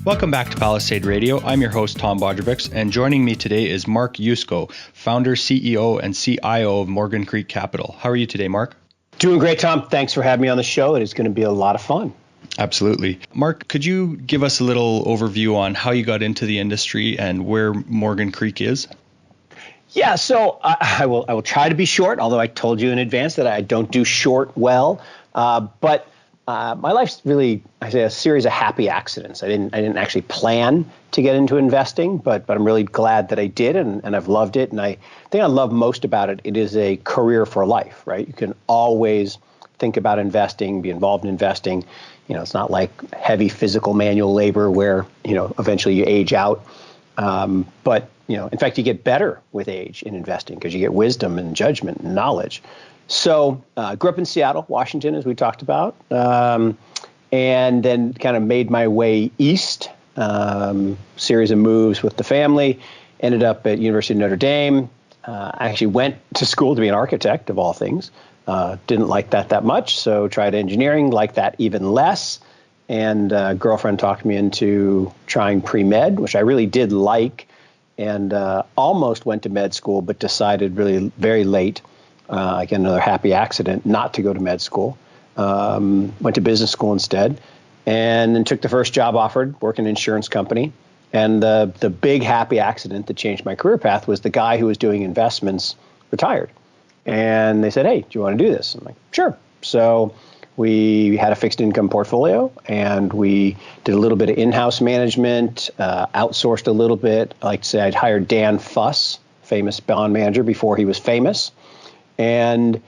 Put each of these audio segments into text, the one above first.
Welcome back to Palisade Radio. I'm your host, Tom Bodrovics, and joining me today is Mark Yusko, founder, CEO, and CIO of Morgan Creek Capital. How are you today, Mark? Doing great, Tom. Thanks for having me on the show. It is going to be a lot of fun. Absolutely. Mark, could you give us a little overview on how you got into the industry and where Morgan Creek is? Yeah, so I will try to be short, although I told you in advance that I don't do short well. But my life's really, I say, a series of happy accidents. I didn't actually plan to get into investing, but I'm really glad that I did, and I've loved it. And I think I love most about it, it is a career for life, right? You can always think about investing, be involved in investing. You know, it's not like heavy physical manual labor where, you know, eventually you age out. But, you know, in fact, you get better with age in investing because you get wisdom and judgment and knowledge. So grew up in Seattle, Washington, as we talked about, and then kind of made my way east, series of moves with the family, ended up at University of Notre Dame. I actually went to school to be an architect, of all things. Didn't like that much, so tried engineering, liked that even less. And girlfriend talked me into trying pre-med, which I really did like, and almost went to med school, but decided really very late, again, another happy accident, not to go to med school. Went to business school instead, and then took the first job offered, working in an insurance company. And the big happy accident that changed my career path was the guy who was doing investments retired. And they said, "Hey, do you want to do this?" I'm like, "Sure." So we had a fixed income portfolio, and we did a little bit of in-house management, outsourced a little bit. I like to say I'd hired Dan Fuss, famous bond manager, before he was famous. And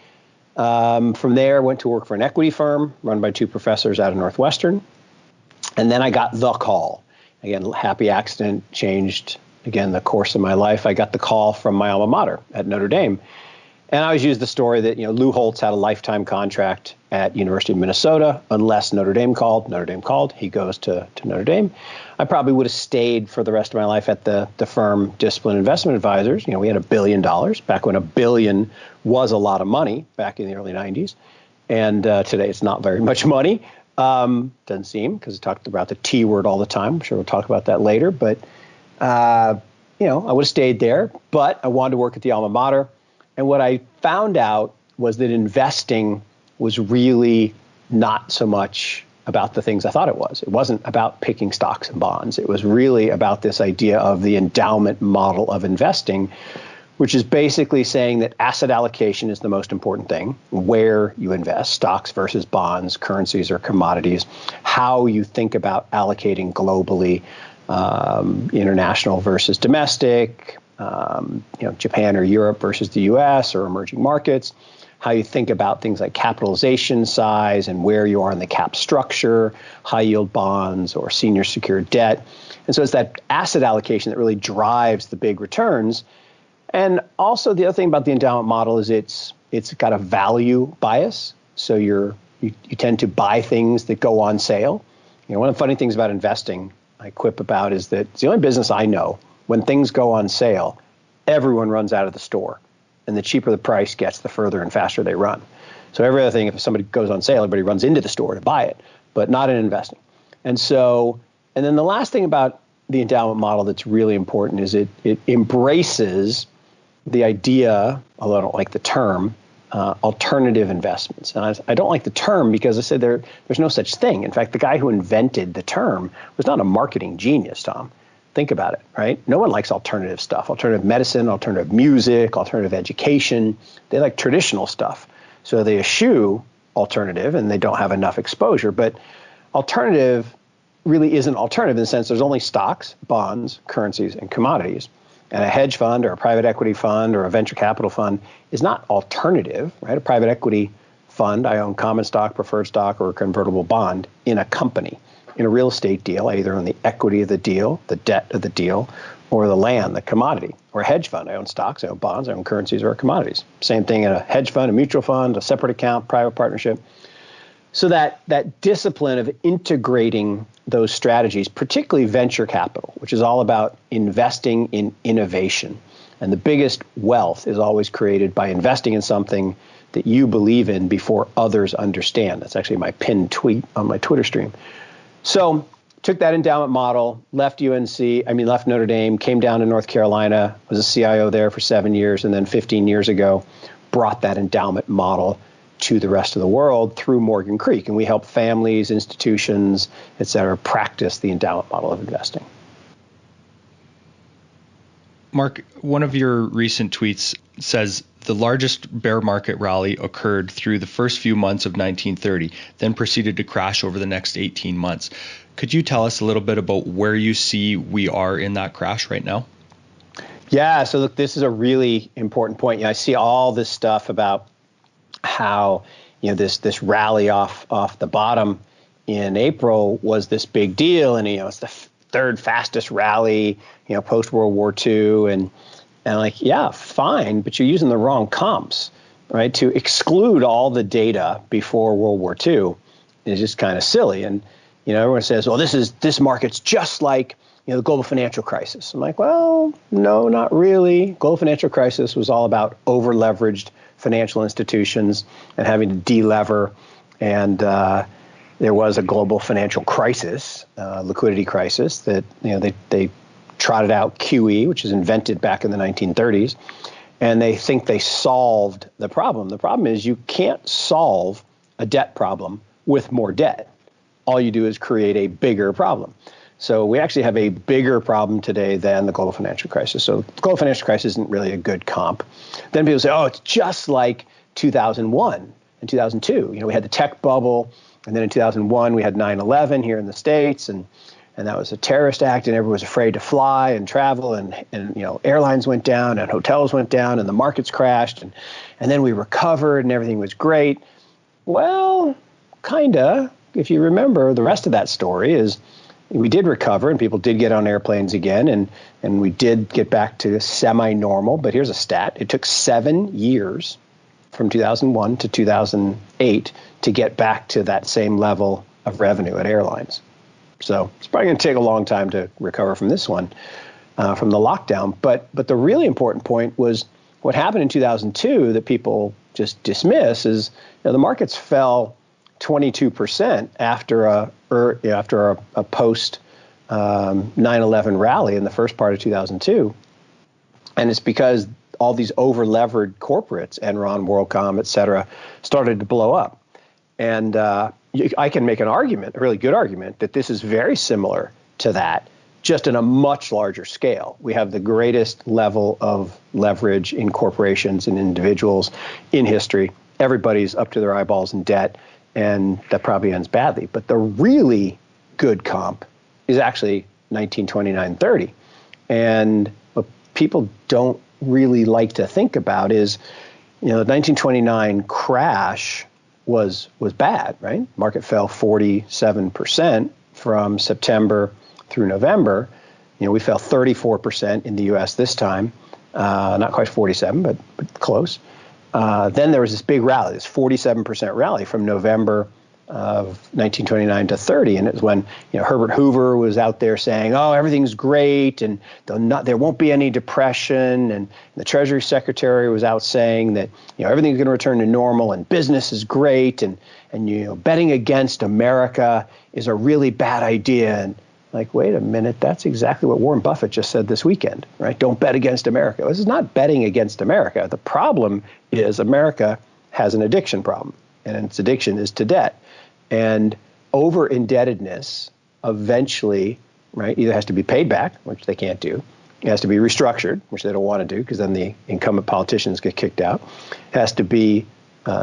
from there, went to work for an equity firm run by two professors out of Northwestern. And then I got the call. Again, happy accident changed, again, the course of my life. I got the call from my alma mater at Notre Dame. And I always use the story that, you know, Lou Holtz had a lifetime contract at University of Minnesota. Unless Notre Dame called, he goes to Notre Dame. I probably would have stayed for the rest of my life at the firm Discipline Investment Advisors. You know, we had $1 billion back when $1 billion was a lot of money back in the early 90s. And today it's not very much money. Doesn't seem, because I talked about the T word all the time. I'm sure we'll talk about that later. But, you know, I would have stayed there, but I wanted to work at the alma mater. And what I found out was that investing was really not so much about the things I thought it was. It wasn't about picking stocks and bonds. It was really about this idea of the endowment model of investing, which is basically saying that asset allocation is the most important thing, where you invest, stocks versus bonds, currencies or commodities, how you think about allocating globally, international versus domestic, you know, Japan or Europe versus the US or emerging markets, how you think about things like capitalization size and where you are in the cap structure, high yield bonds or senior secured debt. And so it's that asset allocation that really drives the big returns. And also the other thing about the endowment model is it's got a value bias. So you tend to buy things that go on sale. You know, one of the funny things about investing I quip about is that it's the only business I know when things go on sale, everyone runs out of the store. And the cheaper the price gets, the further and faster they run. So every other thing, if somebody goes on sale, everybody runs into the store to buy it, but not in investing. And then the last thing about the endowment model that's really important is it embraces the idea, although I don't like the term, alternative investments. And I don't like the term because I said there's no such thing. In fact, the guy who invented the term was not a marketing genius, Tom. Think about it, right? No one likes alternative stuff, alternative medicine, alternative music, alternative education. They like traditional stuff. So they eschew alternative and they don't have enough exposure. But alternative really isn't alternative in the sense there's only stocks, bonds, currencies, and commodities. And a hedge fund or a private equity fund or a venture capital fund is not alternative, right? A private equity fund, I own common stock, preferred stock, or a convertible bond in a company. In a real estate deal, I either own the equity of the deal, the debt of the deal, or the land, the commodity. Or a hedge fund, I own stocks, I own bonds, I own currencies or commodities. Same thing in a hedge fund, a mutual fund, a separate account, private partnership. So that discipline of integrating those strategies, particularly venture capital, which is all about investing in innovation. And the biggest wealth is always created by investing in something that you believe in before others understand. That's actually my pinned tweet on my Twitter stream. So took that endowment model, left Notre Dame, came down to North Carolina, was a CIO there for 7 years, and then 15 years ago, brought that endowment model to the rest of the world through Morgan Creek. And we help families, institutions, et cetera, practice the endowment model of investing. Mark, one of your recent tweets says the largest bear market rally occurred through the first few months of 1930, then proceeded to crash over the next 18 months. Could you tell us a little bit about where you see we are in that crash right now? Yeah, so look, this is a really important point. I see all this stuff about how this rally off the bottom in April was this big deal, and it's the third fastest rally post World War II, and like, yeah, fine, but you're using the wrong comps, right? To exclude all the data before World War II is just kind of silly. And everyone says, well, this market's just like the global financial crisis. I'm like, well, no, not really. Global financial crisis was all about over-leveraged financial institutions and having to de-lever, and there was a global financial crisis, liquidity crisis, that they trotted out QE, which was invented back in the 1930s, and they think they solved the problem. The problem is you can't solve a debt problem with more debt. All you do is create a bigger problem. So we actually have a bigger problem today than the global financial crisis. So the global financial crisis isn't really a good comp. Then people say, oh, it's just like 2001 and 2002. We had the tech bubble, and then in 2001 we had 9/11 here in the States, and that was a terrorist act, and everyone was afraid to fly and travel, and airlines went down, and hotels went down, and the markets crashed, and then we recovered, and everything was great. Well, kinda. If you remember, the rest of that story is we did recover, and people did get on airplanes again, and we did get back to semi-normal. But here's a stat. It took 7 years from 2001 to 2008 to get back to that same level of revenue at airlines. So it's probably going to take a long time to recover from this one, from the lockdown. But the really important point was what happened in 2002 that people just dismiss is the markets fell 22% after a post 9/11 rally in the first part of 2002, and it's because all these over-levered corporates, Enron, WorldCom, et cetera, started to blow up. And I can make an argument, a really good argument, that this is very similar to that, just in a much larger scale. We have the greatest level of leverage in corporations and individuals in history. Everybody's up to their eyeballs in debt, and that probably ends badly. But the really good comp is actually 1929-30. And what people don't really like to think about is, the 1929 crash was bad, right? Market fell 47% from September through November. We fell 34% in the U.S. this time, not quite 47, but close. Then there was this big rally, this 47% rally from November of 1929 to 30, and it was when Herbert Hoover was out there saying, "Oh, everything's great, and there won't be any depression," and the Treasury Secretary was out saying that everything's going to return to normal and business is great, and betting against America is a really bad idea. And like, wait a minute, that's exactly what Warren Buffett just said this weekend, right? Don't bet against America. This is not betting against America. The problem is America has an addiction problem, and its addiction is to debt. And over-indebtedness eventually, right, either has to be paid back, which they can't do. It has to be restructured, which they don't want to do because then the incumbent politicians get kicked out. It has to be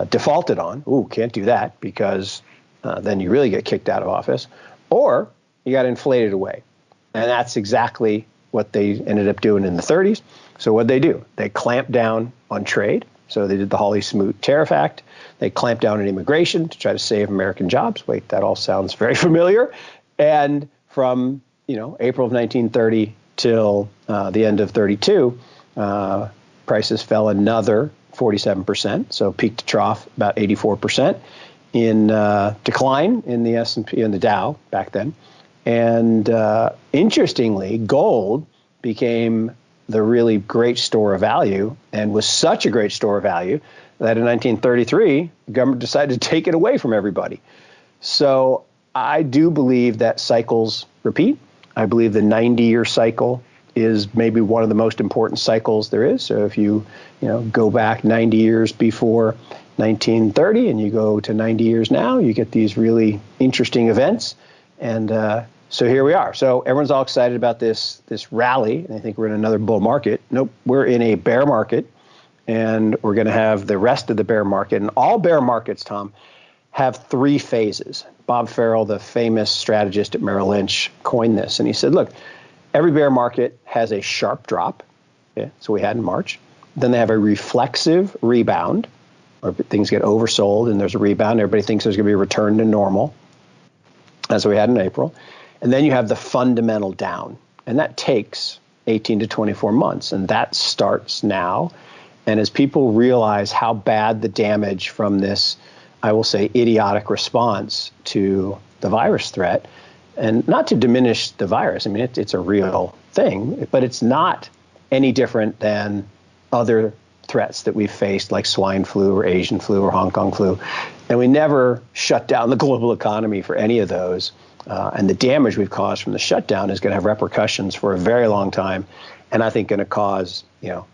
defaulted on. Ooh, can't do that because then you really get kicked out of office. Or you got inflated away. And that's exactly what they ended up doing in the 30s. So what'd they do? They clamped down on trade. So they did the Hawley-Smoot Tariff Act. They clamped down on immigration to try to save American jobs. Wait, that all sounds very familiar. And from April of 1930 till the end of 32, prices fell another 47%. So peak to trough about 84% in decline in the S&P and the Dow back then. And interestingly, gold became the really great store of value, and was such a great store of value that in 1933, the government decided to take it away from everybody. So I do believe that cycles repeat. I believe the 90-year cycle is maybe one of the most important cycles there is. So if you go back 90 years before 1930 and you go to 90 years now, you get these really interesting events. And so here we are. So everyone's all excited about this rally, and I think we're in another bull market. Nope, we're in a bear market, and we're going to have the rest of the bear market. And all bear markets, Tom, have three phases. Bob Farrell, the famous strategist at Merrill Lynch, coined this, and he said, look, every bear market has a sharp drop. Okay, so we had in March. Then they have a reflexive rebound, or things get oversold and there's a rebound. Everybody thinks there's going to be a return to normal. That's what we had in April. And then you have the fundamental down, and that takes 18 to 24 months, and that starts now. And as people realize how bad the damage from this, I will say, idiotic response to the virus threat, and not to diminish the virus, I mean, it's a real thing, but it's not any different than other threats that we've faced, like swine flu or Asian flu or Hong Kong flu. And we never shut down the global economy for any of those. And the damage we've caused from the shutdown is going to have repercussions for a very long time, and I think going to cause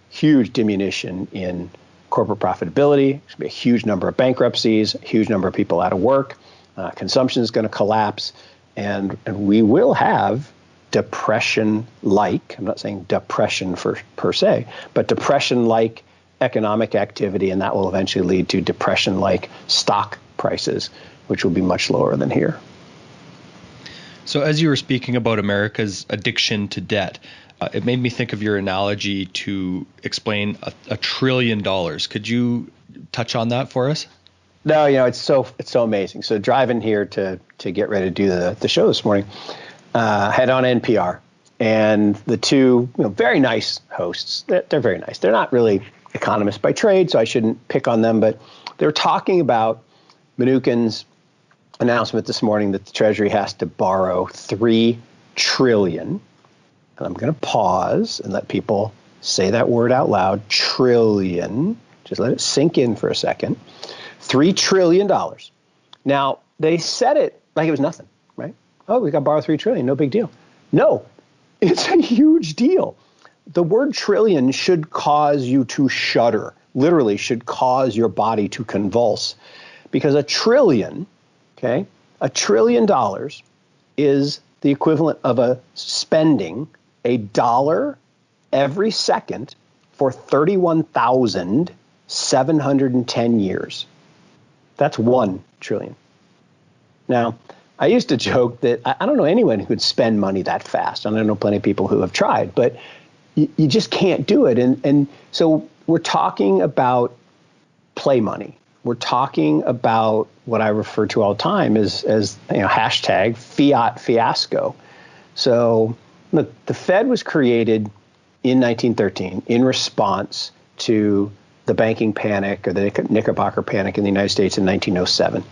huge diminution in corporate profitability. There's going to be a huge number of bankruptcies, a huge number of people out of work. Consumption is going to collapse, and we will have depression-like, I'm not saying depression per se, but depression-like economic activity, and that will eventually lead to depression-like stock prices, which will be much lower than here. So as you were speaking about America's addiction to debt, it made me think of your analogy to explain $1 trillion. Could you touch on that for us? No, it's so amazing. So driving here to get ready to do the show this morning, had on NPR, and the two very nice hosts. They're very nice. They're not really economists by trade, so I shouldn't pick on them, but they're talking about Mnuchin's announcement this morning that the Treasury has to borrow $3 trillion. And I'm going to pause and let people say that word out loud, trillion. Just let it sink in for a second. $3 trillion. Now, they said it like it was nothing, right? Oh, we got to borrow $3 trillion, no big deal. No, it's a huge deal. The word trillion should cause you to shudder, literally should cause your body to convulse, because $1 trillion, okay, $1 trillion is the equivalent of spending $1 every second for 31,710 years. That's $1 trillion. Now, I used to joke that I don't know anyone who could spend money that fast. And I know plenty of people who have tried, but you just can't do it. And so we're talking about play money. We're talking about what I refer to all the time as hashtag fiat fiasco. So look, the Fed was created in 1913 in response to the banking panic, or the Knickerbocker panic in the United States in 1907.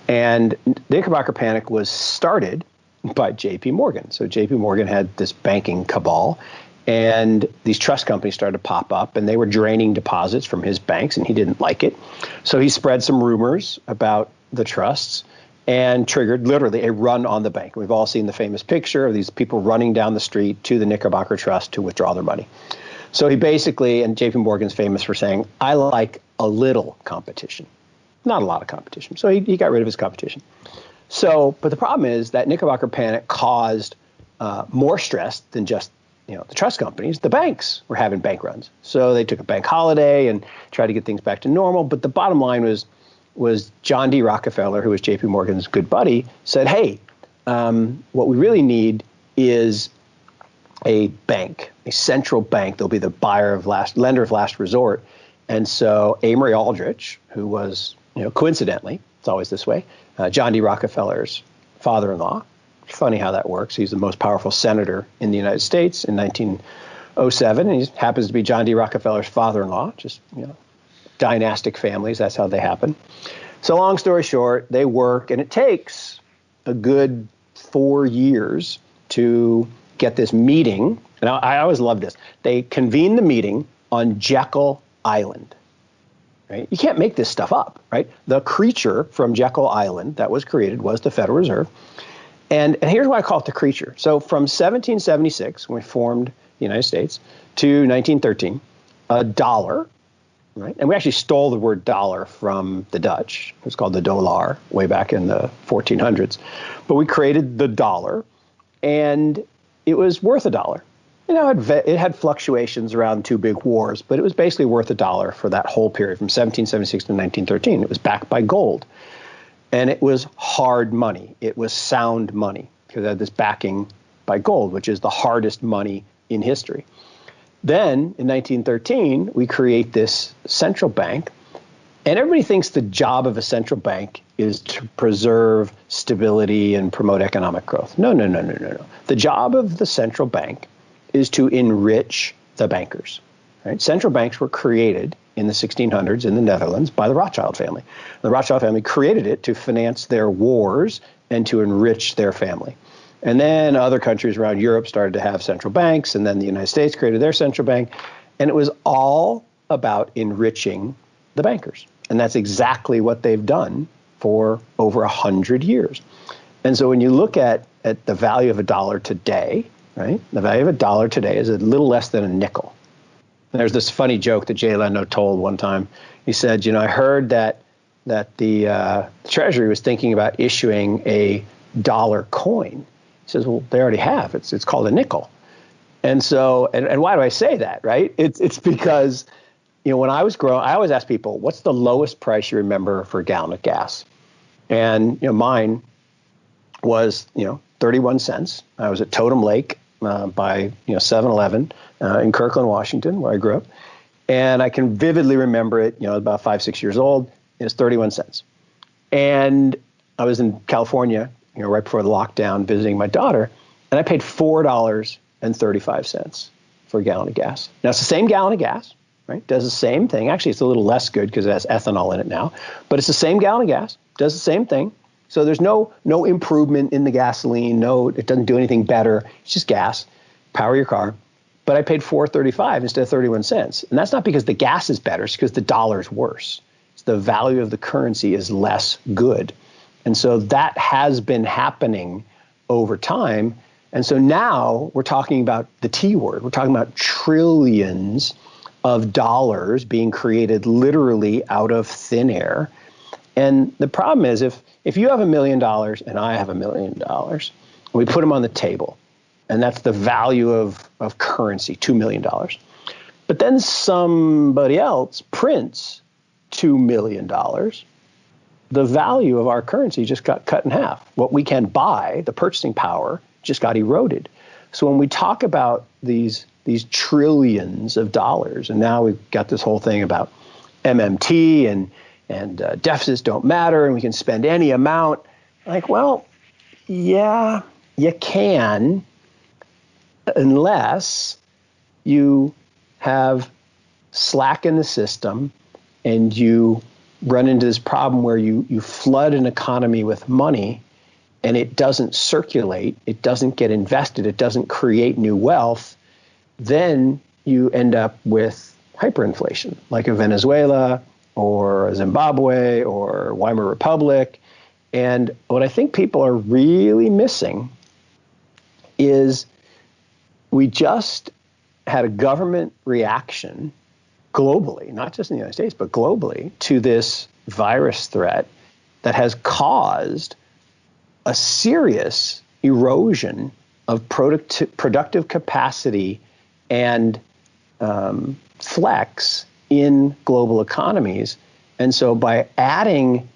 And the Knickerbocker panic was started by J.P. Morgan. So J.P. Morgan had this banking cabal, and these trust companies started to pop up, and they were draining deposits from his banks, and he didn't like it. So he spread some rumors about the trusts and triggered literally a run on the bank. We've all seen the famous picture of these people running down the street to the Knickerbocker Trust to withdraw their money. So he basically, and J.P. Morgan's famous for saying, I like a little competition, not a lot of competition. So he got rid of his competition. So, but the problem is that Knickerbocker panic caused more stress than just the trust companies. The banks were having bank runs. So they took a bank holiday and tried to get things back to normal. But the bottom line was John D. Rockefeller, who was J.P. Morgan's good buddy, said, hey, what we really need is a bank, a central bank. They'll be the lender of last resort. And so Amory Aldrich, who was, coincidentally, it's always this way, John D. Rockefeller's father-in-law. Funny how that works. He's the most powerful senator in the United States in 1907. And he happens to be John D. Rockefeller's father-in-law, just, dynastic families. That's how they happen. So long story short, they work, and it takes a good 4 years to get this meeting And I always love this. They convened the meeting on Jekyll Island. Right? You can't make this stuff up, right? The creature from Jekyll Island that was created was the Federal Reserve. And here's why I call it the creature. So from 1776, when we formed the United States, to 1913, a dollar, right? And we actually stole the word dollar from the Dutch. It was called the dollar way back in the 1400s. But we created the dollar, and it was worth a dollar. You know, it had fluctuations around two big wars, but it was basically worth a dollar for that whole period from 1776 to 1913. It was backed by gold. And it was hard money. It was sound money because it had this backing by gold, which is the hardest money in history. Then in 1913, we create this central bank. And everybody thinks the job of a central bank is to preserve stability and promote economic growth. No. The job of the central bank is to enrich the bankers. Right? Central banks were created in the 1600s in the Netherlands by the Rothschild family. The Rothschild family created it to finance their wars and to enrich their family. And then other countries around Europe started to have central banks, and then the United States created their central bank. And it was all about enriching the bankers. And that's exactly what they've done for over 100 years. And so when you look at the value of a dollar today, right, the value of a dollar today is a little less than a nickel. There's this funny joke that Jay Leno told one time. He said, I heard that the Treasury was thinking about issuing a dollar coin. He says, well, they already have. It's called a nickel. And so, and why do I say that, right? It's because, when I was growing, I always ask people, what's the lowest price you remember for a gallon of gas? And, mine was, 31 cents. I was at Totem Lake by 7-Eleven in Kirkland, Washington, where I grew up. And I can vividly remember it, about 5-6 years old. It was 31 cents. And I was in California, right before the lockdown, visiting my daughter, and I paid $4.35 for a gallon of gas. Now, it's the same gallon of gas, right? Does the same thing. Actually, it's a little less good because it has ethanol in it now, but it's the same gallon of gas, does the same thing. So there's no improvement in the gasoline. No, it doesn't do anything better. It's just gas. Power your car. But I paid $4.35 instead of 31 cents. And that's not because the gas is better. It's because the dollar is worse. It's the value of the currency is less good. And so that has been happening over time. And so now we're talking about the T word. We're talking about trillions of dollars being created literally out of thin air. And the problem is if you have $1 million and I have $1 million, we put them on the table, and that's the value of currency, $2 million. But then somebody else prints $2 million. The value of our currency just got cut in half. What we can buy, the purchasing power, just got eroded. So when we talk about these trillions of dollars, and now we've got this whole thing about MMT and deficits don't matter and we can spend any amount. Like, well, yeah, you can, unless you have slack in the system and you run into this problem where you flood an economy with money and it doesn't circulate, it doesn't get invested, it doesn't create new wealth, then you end up with hyperinflation, like a Venezuela or Zimbabwe or Weimar Republic. And what I think people are really missing is we just had a government reaction globally, not just in the United States, but globally, to this virus threat that has caused a serious erosion of productive capacity and flex in global economies. And so by adding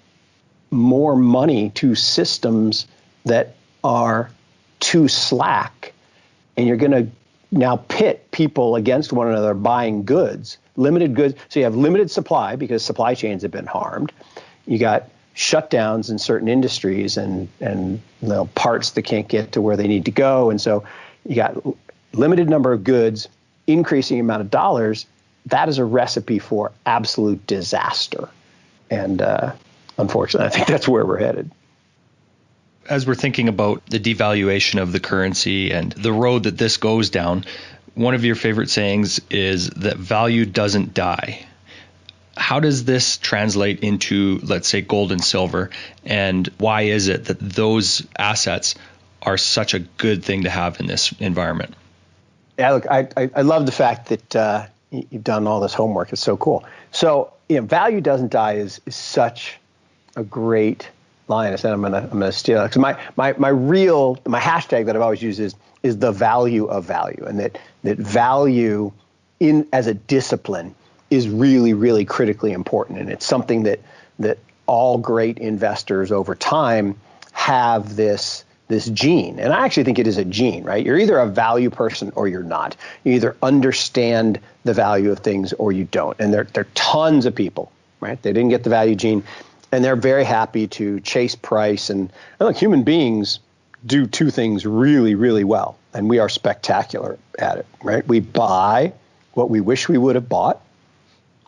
more money to systems that are too slack, and you're going to now pit people against one another buying goods, limited goods. So you have limited supply because supply chains have been harmed. You got shutdowns in certain industries and parts that can't get to where they need to go. And so you got limited number of goods, increasing amount of dollars. That is a recipe for absolute disaster. And unfortunately, I think that's where we're headed. as we're thinking about the devaluation of the currency and the road that this goes down, one of your favorite sayings is that value doesn't die. How does this translate into, let's say, gold and silver? And why is it that those assets are such a good thing to have in this environment? Yeah, look, I love the fact that you've done all this homework. It's so cool. So, value doesn't die is such a great line. I said I'm gonna steal it. 'Cause my hashtag that I've always used is the value of value, and that value in as a discipline is really, really critically important. And it's something that all great investors over time have this gene. And I actually think it is a gene, right? You're either a value person or you're not. You either understand the value of things or you don't. And there are tons of people, right? They didn't get the value gene, and they're very happy to chase price. And look, human beings do two things really, really well, and we are spectacular at it, right? We buy what we wish we would have bought,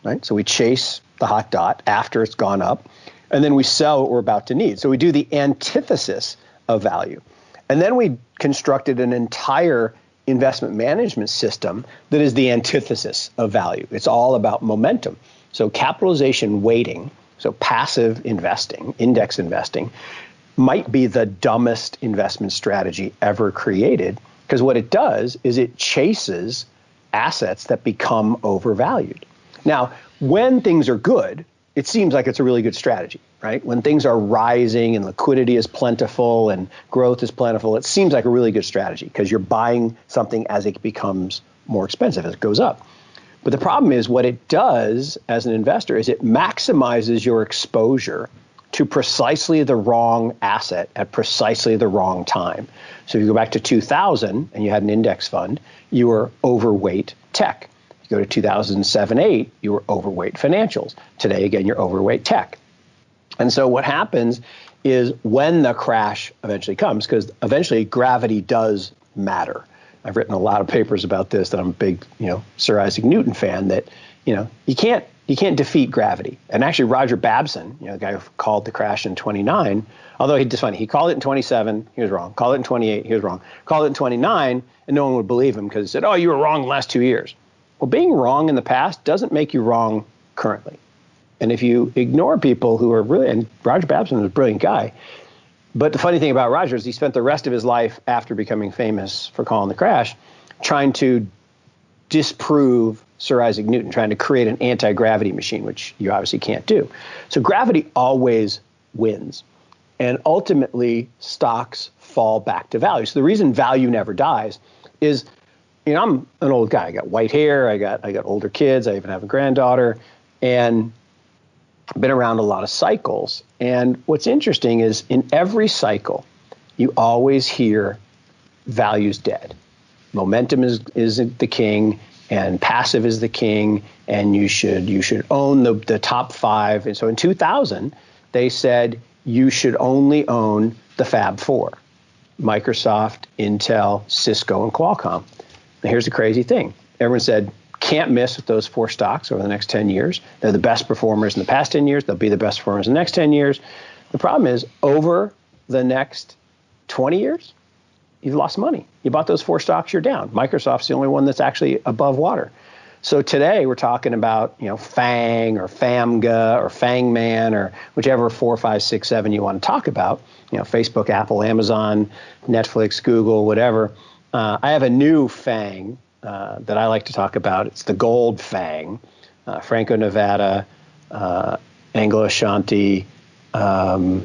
right? So we chase the hot dot after it's gone up, and then we sell what we're about to need. So we do the antithesis of value. And then we constructed an entire investment management system that is the antithesis of value. It's all about momentum. So capitalization weighting, so passive investing, index investing, might be the dumbest investment strategy ever created, because what it does is it chases assets that become overvalued. Now, when things are good, it seems like it's a really good strategy, right? When things are rising and liquidity is plentiful and growth is plentiful, it seems like a really good strategy because you're buying something as it becomes more expensive, as it goes up. But the problem is what it does as an investor is it maximizes your exposure to precisely the wrong asset at precisely the wrong time. So if you go back to 2000 and you had an index fund, you were overweight tech. You go to 2007-8, you were overweight financials. Today, again, you're overweight tech. And so what happens is when the crash eventually comes, because eventually gravity does matter. I've written a lot of papers about this, that I'm a big, Sir Isaac Newton fan, that, you can't defeat gravity. And actually Roger Babson, the guy who called the crash in 29, although he called it in 27, he was wrong. Called it in 28, he was wrong. Called it in 29, and no one would believe him because he said, oh, you were wrong the last 2 years. Well, being wrong in the past doesn't make you wrong currently. And if you ignore people who are really, and Roger Babson was a brilliant guy, but the funny thing about Roger is he spent the rest of his life after becoming famous for calling the crash, trying to disprove Sir Isaac Newton, trying to create an anti-gravity machine, which you obviously can't do. So gravity always wins. And ultimately, stocks fall back to value. So the reason value never dies is, I'm an old guy. I got white hair. I got older kids. I even have a granddaughter. And I've been around a lot of cycles. And what's interesting is in every cycle, you always hear value's dead. Momentum is the king, and passive is the king, and you should own the top five. And so in 2000, they said you should only own the Fab Four: Microsoft, Intel, Cisco, and Qualcomm. Now, here's the crazy thing. Everyone said, can't miss with those four stocks over the next 10 years. They're the best performers in the past 10 years. They'll be the best performers in the next 10 years. The problem is, over the next 20 years, you've lost money. You bought those four stocks, you're down. Microsoft's the only one that's actually above water. So today we're talking about, FANG or FAMGA or FANGman or whichever 4, 5, 6, 7 you want to talk about. Facebook, Apple, Amazon, Netflix, Google, whatever. I have a new FANG that I like to talk about. It's the gold FANG, Franco-Nevada, Anglo-Ashanti, AU.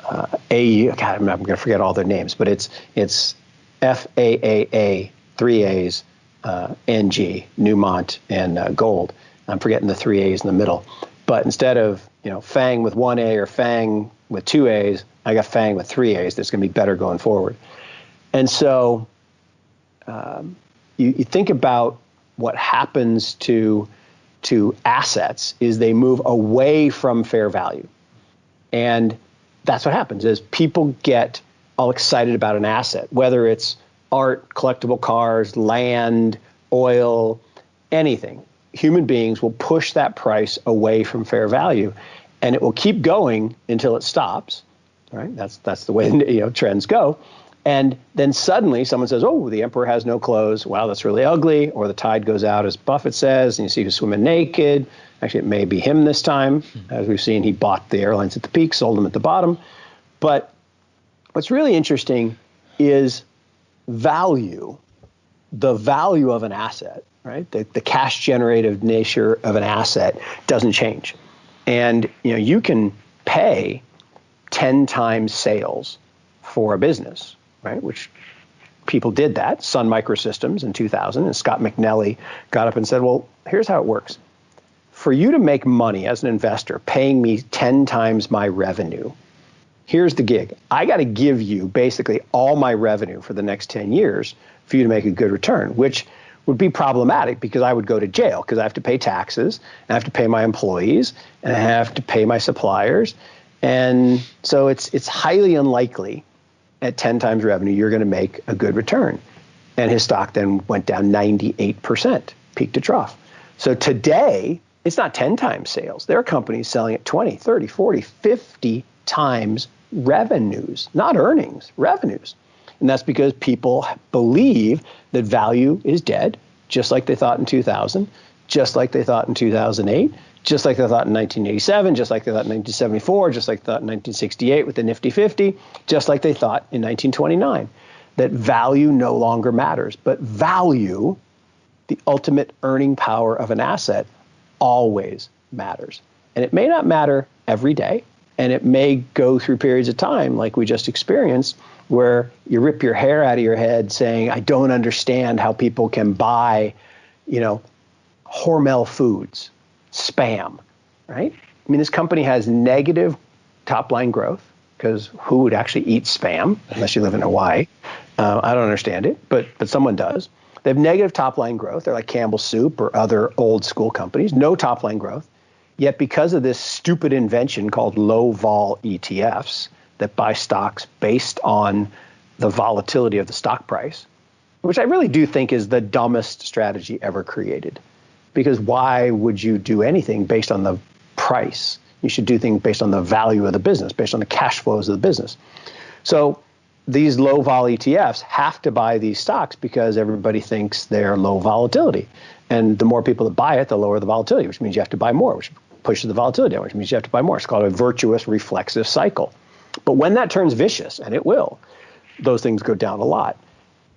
God, I'm going to forget all their names, but it's FAAA, 3 A's, NG, Newmont, and gold. I'm forgetting the 3 A's in the middle. But instead of FANG with 1 A or FANG with 2 A's, I got FANG with 3 A's. That's going to be better going forward. And so you think about what happens to assets is they move away from fair value. And that's what happens is people get all excited about an asset, whether it's art, collectible cars, land, oil, anything. Human beings will push that price away from fair value, and it will keep going until it stops. right? That's the way trends go. And then suddenly someone says, oh, the emperor has no clothes. Wow, that's really ugly. Or the tide goes out, as Buffett says, and you see who's swimming naked. Actually, it may be him this time. As we've seen, he bought the airlines at the peak, sold them at the bottom. But what's really interesting is value, the value of an asset, right? The cash generative nature of an asset doesn't change. And you can pay 10 times sales for a business, right? Which people did that. Sun Microsystems in 2000, and Scott McNally got up and said, well, here's how it works. For you to make money as an investor, paying me 10 times my revenue, here's the gig. I got to give you basically all my revenue for the next 10 years for you to make a good return, which would be problematic because I would go to jail because I have to pay taxes, and I have to pay my employees, and I have to pay my suppliers. And so it's highly unlikely at 10 times revenue you're going to make a good return. And his stock then went down 98%, peak to trough. So today, it's not 10 times sales. There are companies selling at 20, 30, 40, 50 times revenues, not earnings, revenues. And that's because people believe that value is dead, just like they thought in 2000, just like they thought in 2008, just like they thought in 1987, just like they thought in 1974, just like they thought in 1968 with the Nifty 50, just like they thought in 1929, that value no longer matters. But value, the ultimate earning power of an asset, always matters. And it may not matter every day, and it may go through periods of time like we just experienced where you rip your hair out of your head saying, I don't understand how people can buy, Hormel Foods, spam, right? I mean, this company has negative top line growth because who would actually eat spam unless you live in Hawaii? I don't understand it, but someone does. They have negative top line growth. They're like Campbell Soup or other old school companies, no top line growth. Yet because of this stupid invention called low vol ETFs that buy stocks based on the volatility of the stock price, which I really do think is the dumbest strategy ever created. Because why would you do anything based on the price? You should do things based on the value of the business, based on the cash flows of the business. So these low vol ETFs have to buy these stocks because everybody thinks they're low volatility. And the more people that buy it, the lower the volatility, which means you have to buy more, which pushes the volatility down, which means you have to buy more. It's called a virtuous reflexive cycle. But when that turns vicious, and it will, those things go down a lot.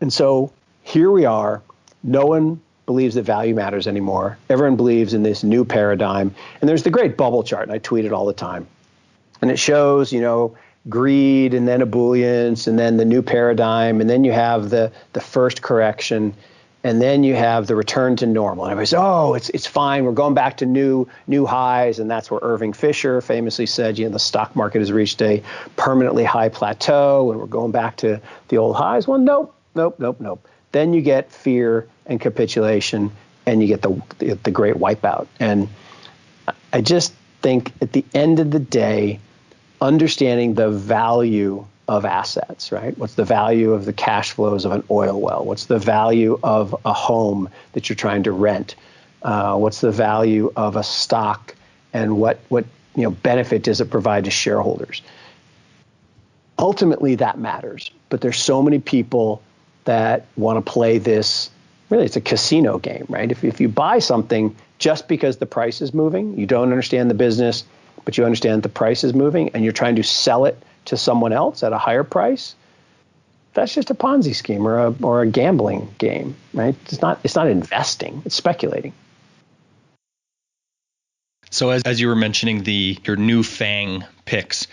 And so here we are. No one believes that value matters anymore. Everyone believes in this new paradigm. And there's the great bubble chart, and I tweet it all the time. And it shows, greed and then ebullience and then the new paradigm. And then you have the first correction. And then you have the return to normal. And everybody says, oh, it's fine. We're going back to new highs. And that's where Irving Fisher famously said, the stock market has reached a permanently high plateau and we're going back to the old highs. Well, nope. Then you get fear and capitulation and you get the great wipeout. And I just think at the end of the day, understanding the value of assets, right? What's the value of the cash flows of an oil well? What's the value of a home that you're trying to rent? What's the value of a stock, and what benefit does it provide to shareholders? Ultimately, that matters. But there's so many people that want to play this. Really, it's a casino game, right? If you buy something just because the price is moving, you don't understand the business, but you understand the price is moving, and you're trying to sell it to someone else at a higher price, that's just a Ponzi scheme or a gambling game, right? It's not investing, it's speculating. So as you were mentioning your new FANG picks,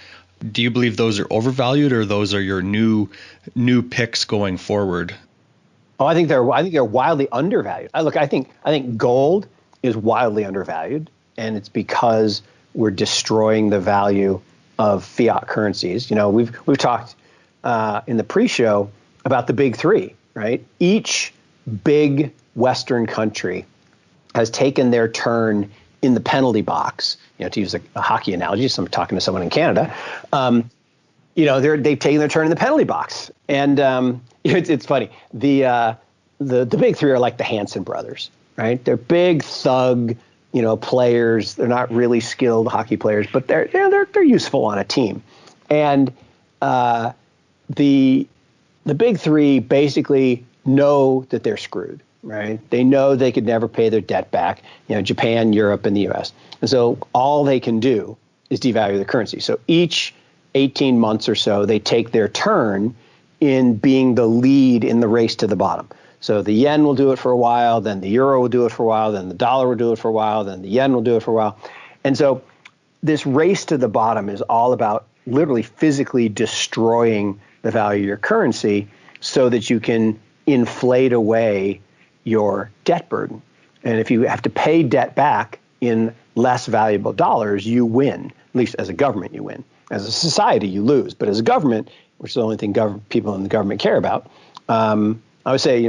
do you believe those are overvalued or those are your new picks going forward? Oh, I think they're wildly undervalued. I think gold is wildly undervalued, and it's because we're destroying the value of fiat currencies. We've talked in the pre-show about the big three, right? Each big Western country has taken their turn in the penalty box. To use a hockey analogy, so I'm talking to someone in Canada. They've taken their turn in the penalty box, and it's funny. The big three are like the Hanson brothers, right? They're big thug, players. They're not really skilled hockey players, but they're useful on a team. And the big three basically know that they're screwed, right? They know they could never pay their debt back, Japan, Europe, and the US. And so all they can do is devalue the currency. So each 18 months or so, they take their turn in being the lead in the race to the bottom. So the yen will do it for a while, then the euro will do it for a while, then the dollar will do it for a while, then the yen will do it for a while. And so this race to the bottom is all about literally physically destroying the value of your currency so that you can inflate away your debt burden. And if you have to pay debt back in less valuable dollars, you win. At least as a government, you win. As a society, you lose. But as a government, which is the only thing people in the government care about, I would say,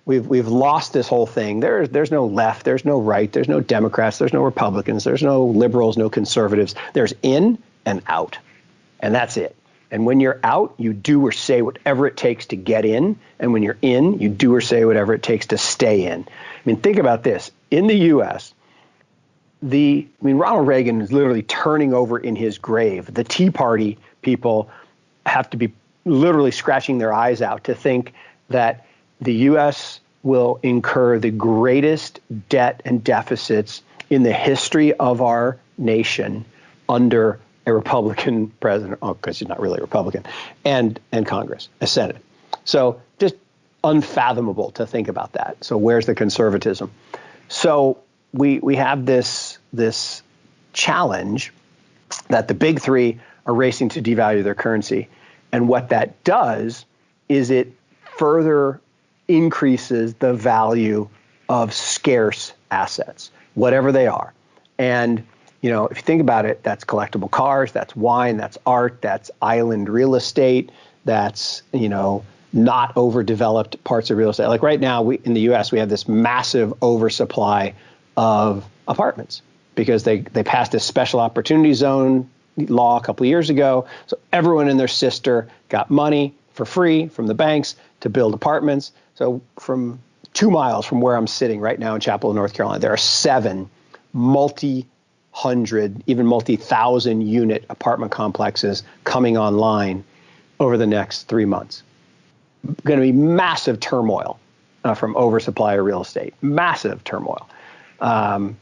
we've lost this whole thing. There's no left, there's no right, there's no Democrats, there's no Republicans, there's no liberals, no conservatives. There's in and out, and that's it. And when you're out, you do or say whatever it takes to get in. And when you're in, you do or say whatever it takes to stay in. I mean, think about this. In the U.S., Ronald Reagan is literally turning over in his grave. The Tea Party people have to be literally scratching their eyes out to think that the U.S. will incur the greatest debt and deficits in the history of our nation under a Republican president, because he's not really a Republican, and Congress, a Senate. So just unfathomable to think about that. So where's the conservatism? So we have this challenge that the big three are racing to devalue their currency. And what that does is it further increases the value of scarce assets, whatever they are. And if you think about it, that's collectible cars, that's wine, that's art, that's island real estate, that's, not overdeveloped parts of real estate. Like right now, in the U.S., we have this massive oversupply of apartments because they passed this special opportunity zone law a couple of years ago. So everyone and their sister got money for free from the banks to build apartments. So from 2 miles from where I'm sitting right now in Chapel Hill, North Carolina, there are 7 multi-hundred, even multi-thousand unit apartment complexes coming online over the next 3 months. Going to be massive turmoil from oversupply of real estate, massive turmoil.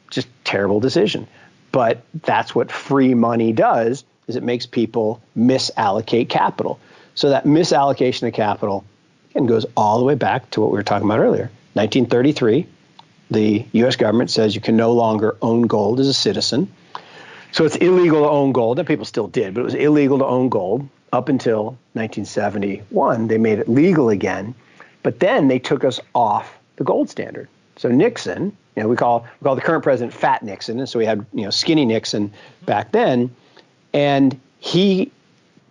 Just terrible decision. But that's what free money does, is it makes people misallocate capital. So that misallocation of capital goes all the way back to what we were talking about earlier. 1933, the U.S. government says you can no longer own gold as a citizen. So it's illegal to own gold, and people still did, but it was illegal to own gold up until 1971. They made it legal again, but then they took us off the gold standard. So Nixon, we call the current president Fat Nixon, and so we had Skinny Nixon back then, and he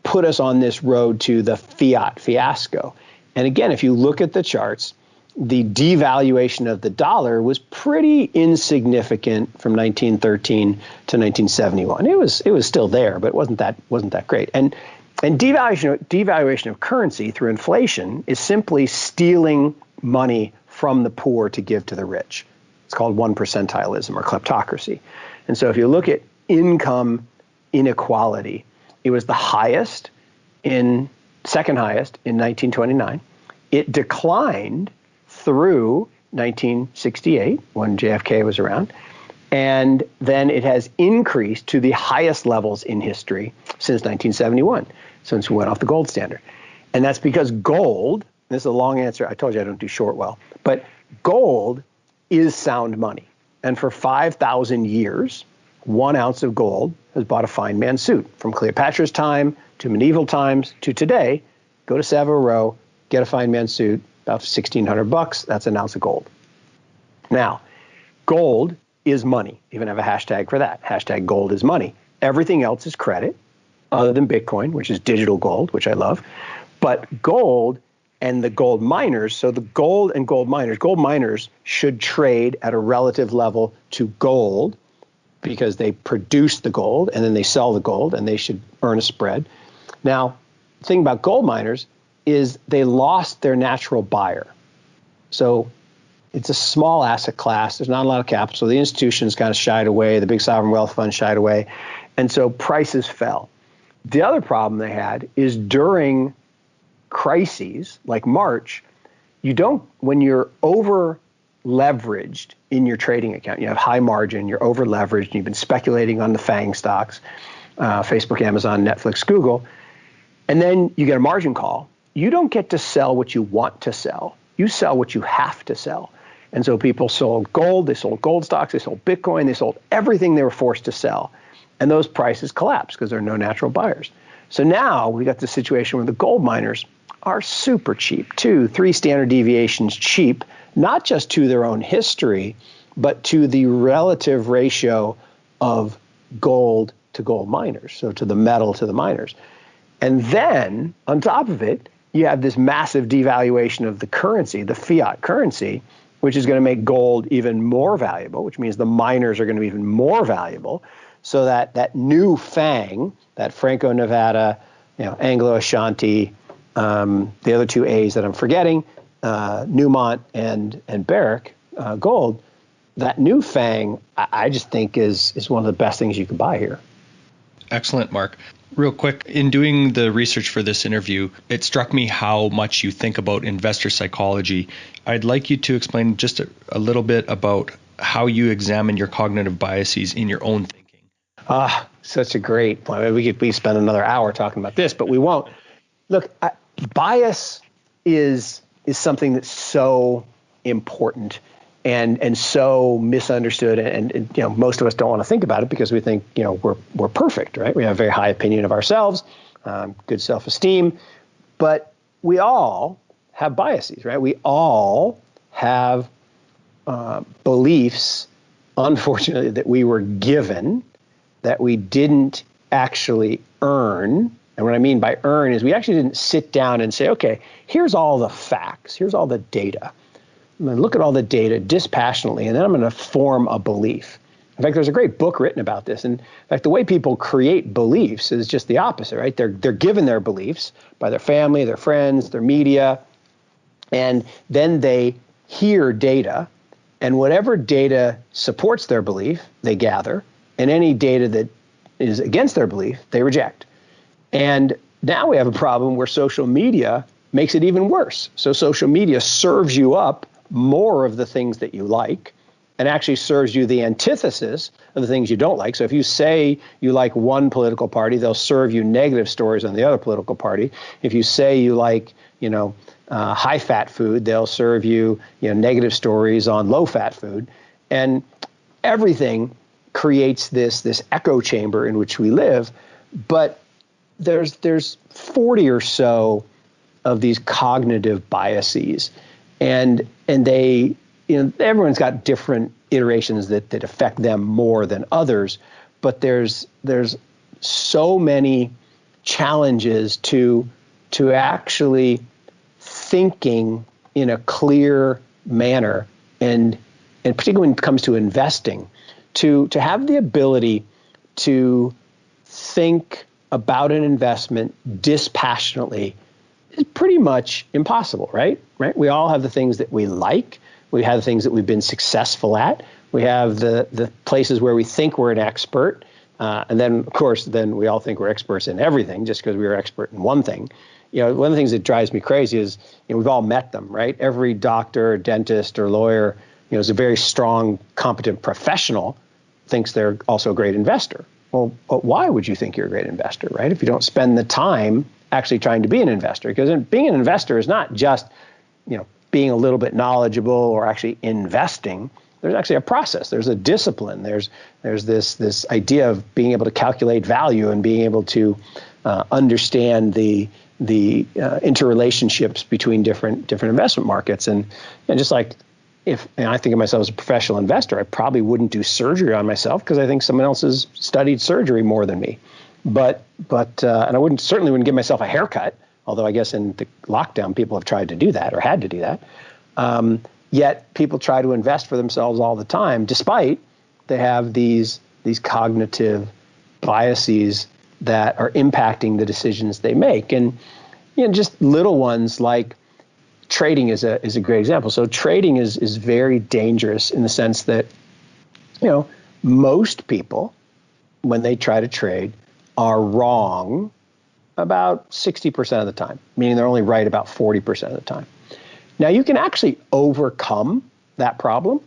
put us on this road to the fiat fiasco. And again, if you look at the charts, the devaluation of the dollar was pretty insignificant from 1913 to 1971. It was still there, but it wasn't that great. And devaluation of currency through inflation is simply stealing money from the poor to give to the rich. It's called one percentilism or kleptocracy. And so if you look at income inequality, it was the second highest in 1929. It declined through 1968 when JFK was around. And then it has increased to the highest levels in history since 1971, since we went off the gold standard. And that's because gold, this is a long answer, I told you I don't do short well, but gold is sound money. And for 5,000 years, 1 ounce of gold has bought a fine man's suit. From Cleopatra's time to medieval times to today, go to Savile Row, get a fine man's suit, about $1,600, that's an ounce of gold. Now, gold is money. Even have a hashtag for that. Hashtag gold is money. Everything else is credit, other than Bitcoin, which is digital gold, which I love. But gold and the gold miners, so the gold miners should trade at a relative level to gold because they produce the gold and then they sell the gold and they should earn a spread. Now, the thing about gold miners is they lost their natural buyer. So it's a small asset class. There's not a lot of capital. So the institutions kind of shied away. The big sovereign wealth fund shied away. And so prices fell. The other problem they had is during crises like March, when you're over leveraged in your trading account, you have high margin, you're over leveraged, and you've been speculating on the FANG stocks, Facebook, Amazon, Netflix, Google, and then you get a margin call. You don't get to sell what you want to sell. You sell what you have to sell. And so people sold gold, they sold gold stocks, they sold Bitcoin, they sold everything they were forced to sell. And those prices collapsed because there are no natural buyers. So now we got the situation where the gold miners are super cheap, 2-3 standard deviations cheap, not just to their own history, but to the relative ratio of gold to gold miners, so to the metal to the miners. And then on top of it, you have this massive devaluation of the currency, the fiat currency, which is going to make gold even more valuable, which means the miners are going to be even more valuable. So that new FANG, that Franco-Nevada, Anglo-Ashanti, the other two A's that I'm forgetting, Newmont and Barrick Gold, that new FANG, I just think is one of the best things you can buy here. Excellent, Mark. Real quick, in doing the research for this interview, it struck me how much you think about investor psychology. I'd like you to explain just a little bit about how you examine your cognitive biases in your own thinking. Such a great point. We spend another hour talking about this, but we won't. Look, bias is something that's so important and so misunderstood, and most of us don't want to think about it because we think we're perfect, right? We have a very high opinion of ourselves, good self-esteem, but we all have biases, right? We all have beliefs, unfortunately, that we were given that we didn't actually earn. And what I mean by earn is we actually didn't sit down and say, okay, here's all the facts, here's all the data. I'm going to look at all the data dispassionately, and then I'm going to form a belief. In fact, there's a great book written about this. And in fact, the way people create beliefs is just the opposite, right? They're given their beliefs by their family, their friends, their media, and then they hear data, and whatever data supports their belief, they gather, and any data that is against their belief, they reject. And now we have a problem where social media makes it even worse. So social media serves you up more of the things that you like and actually serves you the antithesis of the things you don't like. So if you say you like one political party, they'll serve you negative stories on the other political party. If you say you like, high-fat food, they'll serve you, negative stories on low-fat food. And everything creates this echo chamber in which we live. But there's 40 or so of these cognitive biases, and they, everyone's got different iterations that affect them more than others, but there's so many challenges to actually thinking in a clear manner, and particularly when it comes to investing, to have the ability to think about an investment dispassionately is pretty much impossible, right? We all have the things that we like. We have the things that we've been successful at. We have the places where we think we're an expert. And then, of course, we all think we're experts in everything just because we were expert in one thing. One of the things that drives me crazy is, we've all met them, right? Every doctor, dentist, or lawyer, is a very strong, competent professional, thinks they're also a great investor. Well, but why would you think you're a great investor, right? If you don't spend the time actually trying to be an investor, because being an investor is not just, being a little bit knowledgeable or actually investing. There's actually a process. There's a discipline. There's this idea of being able to calculate value and being able to understand the interrelationships between different investment markets. And just like if I think of myself as a professional investor, I probably wouldn't do surgery on myself because I think someone else has studied surgery more than me. But and I certainly wouldn't give myself a haircut, although I guess in the lockdown people have tried to do that or had to do that. Yet people try to invest for themselves all the time, despite they have these cognitive biases that are impacting the decisions they make. And just little ones like trading is a great example. So trading is very dangerous in the sense that most people, when they try to trade, are wrong about 60% of the time, meaning they're only right about 40% of the time. Now, you can actually overcome that problem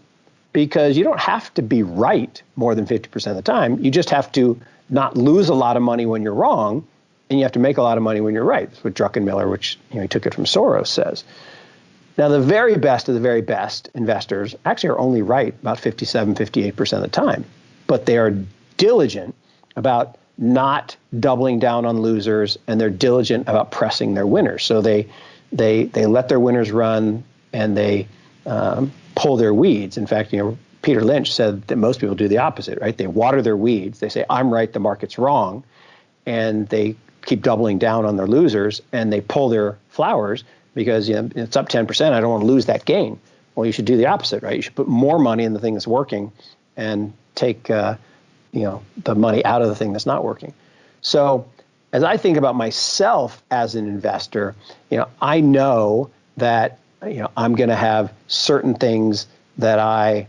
because you don't have to be right more than 50% of the time. You just have to not lose a lot of money when you're wrong, and you have to make a lot of money when you're right. That's what Druckenmiller, which he took it from Soros, says. Now, the very best of the very best investors actually are only right about 57, 58% of the time, but they are diligent about not doubling down on losers, and they're diligent about pressing their winners. So they let their winners run, and they pull their weeds. In fact, Peter Lynch said that most people do the opposite, right? They water their weeds. They say, I'm right, the market's wrong. And they keep doubling down on their losers, and they pull their flowers because it's up 10%. I don't want to lose that gain. Well, you should do the opposite, right? You should put more money in the thing that's working and take the money out of the thing that's not working. So as I think about myself as an investor, I know that I'm going to have certain things that I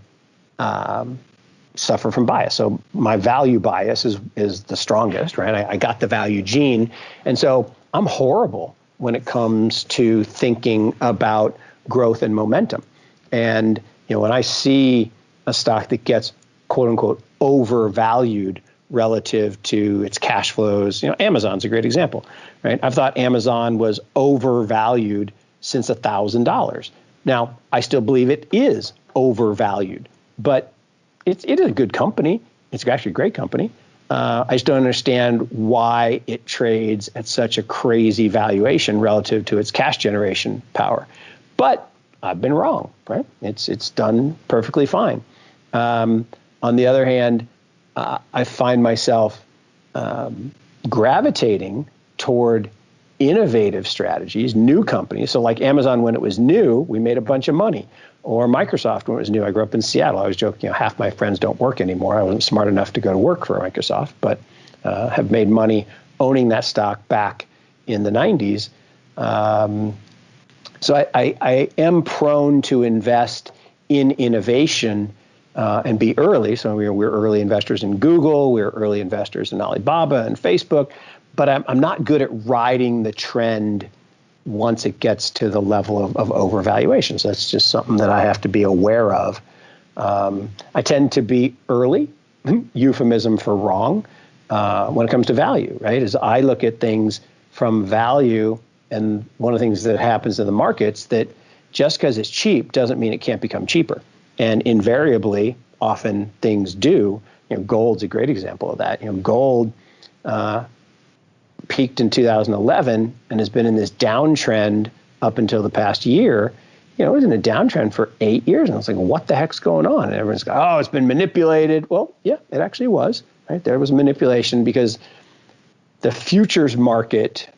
suffer from bias. So my value bias is the strongest, right? I got the value gene. And so I'm horrible when it comes to thinking about growth and momentum. And when I see a stock that gets quote unquote overvalued relative to its cash flows, Amazon's a great example, right? I've thought Amazon was overvalued since $1,000. Now, I still believe it is overvalued, but it is a good company. It's actually a great company. I just don't understand why it trades at such a crazy valuation relative to its cash generation power. But I've been wrong, right? It's done perfectly fine. On the other hand, I find myself gravitating toward innovative strategies, new companies. So like Amazon, when it was new, we made a bunch of money. Or Microsoft, when it was new. I grew up in Seattle. I was joking, half my friends don't work anymore. I wasn't smart enough to go to work for Microsoft, but have made money owning that stock back in the 90s. So I am prone to invest in innovation and be early. So we're early investors in Google. We're early investors in Alibaba and Facebook. But I'm not good at riding the trend once it gets to the level of overvaluation. So that's just something that I have to be aware of. I tend to be early, euphemism for wrong, when it comes to value, right? As I look at things from value, and one of the things that happens in the markets that just because it's cheap doesn't mean it can't become cheaper. And invariably, often things do. Gold's a great example of that. Gold peaked in 2011 and has been in this downtrend up until the past year. It was in a downtrend for 8 years. And I was like, what the heck's going on? And everyone's going, oh, it's been manipulated. Well, yeah, it actually was, right? There was manipulation because the futures market,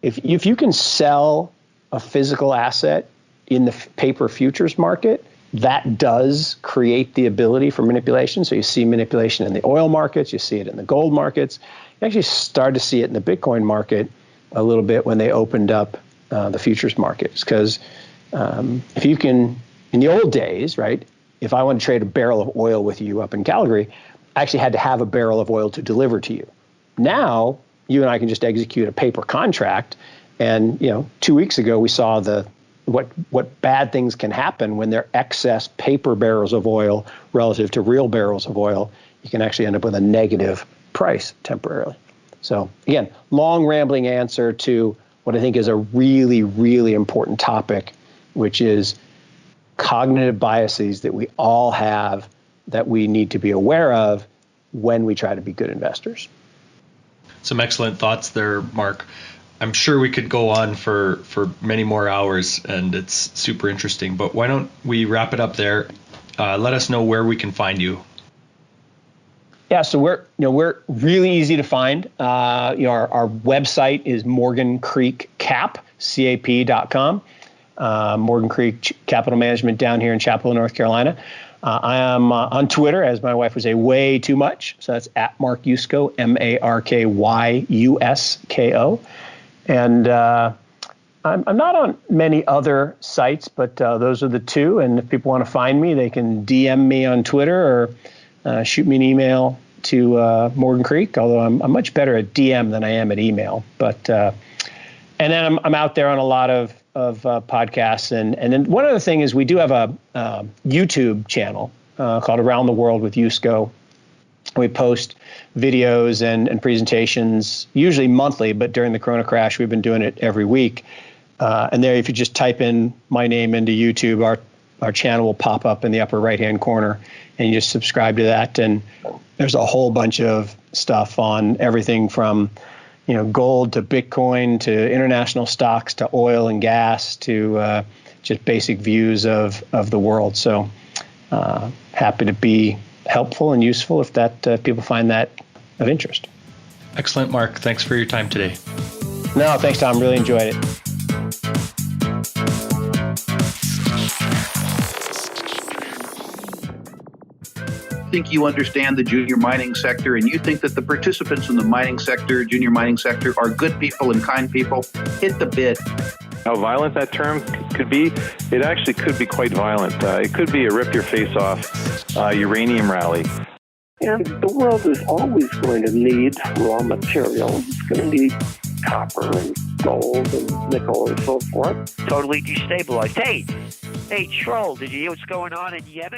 if you can sell a physical asset in the paper futures market, that does create the ability for manipulation. So you see manipulation in the oil markets, you see it in the gold markets. You actually started to see it in the Bitcoin market a little bit when they opened up the futures markets. Because if you can, in the old days, right, if I want to trade a barrel of oil with you up in Calgary, I actually had to have a barrel of oil to deliver to you. Now, you and I can just execute a paper contract. And 2 weeks ago, we saw what bad things can happen when there are excess paper barrels of oil relative to real barrels of oil. You can actually end up with a negative price temporarily. So again, long rambling answer to what I think is a really, really important topic, which is cognitive biases that we all have that we need to be aware of when we try to be good investors. Some excellent thoughts there, Mark. I'm sure we could go on for many more hours, and it's super interesting, but why don't we wrap it up there? Let us know where we can find you. Yeah, so we're really easy to find. Our website is morgancreekcap.com. Morgan Creek Capital Management down here in Chapel, North Carolina. I am on Twitter, as my wife would say, way too much. So that's at Mark Yusko, MarkYusko. And I'm not on many other sites, but those are the two. And if people want to find me, they can DM me on Twitter or shoot me an email, to Morgan Creek, although I'm much better at DM than I am at email. But and then I'm out there on a lot of podcasts, and then one other thing is we do have a YouTube channel called Around the World with Yusko. We post videos and presentations usually monthly, but during the Corona crash, we've been doing it every week. And there, if you just type in my name into YouTube, our channel will pop up in the upper right-hand corner, and you just subscribe to that. And there's a whole bunch of stuff on everything from, gold to Bitcoin to international stocks to oil and gas to just basic views of the world. So happy to be helpful and useful if that people find that of interest. Excellent, Mark. Thanks for your time today. No, thanks, Tom. Really enjoyed it. Think you understand the junior mining sector, and you think that the participants in the mining sector, junior mining sector, are good people and kind people, hit the bid. How violent that term could be, it actually could be quite violent. It could be a rip your face off uranium rally. And the world is always going to need raw materials. It's going to need copper and gold and nickel and so forth. Totally destabilized. Hey, Troll, did you hear what's going on in Yemen?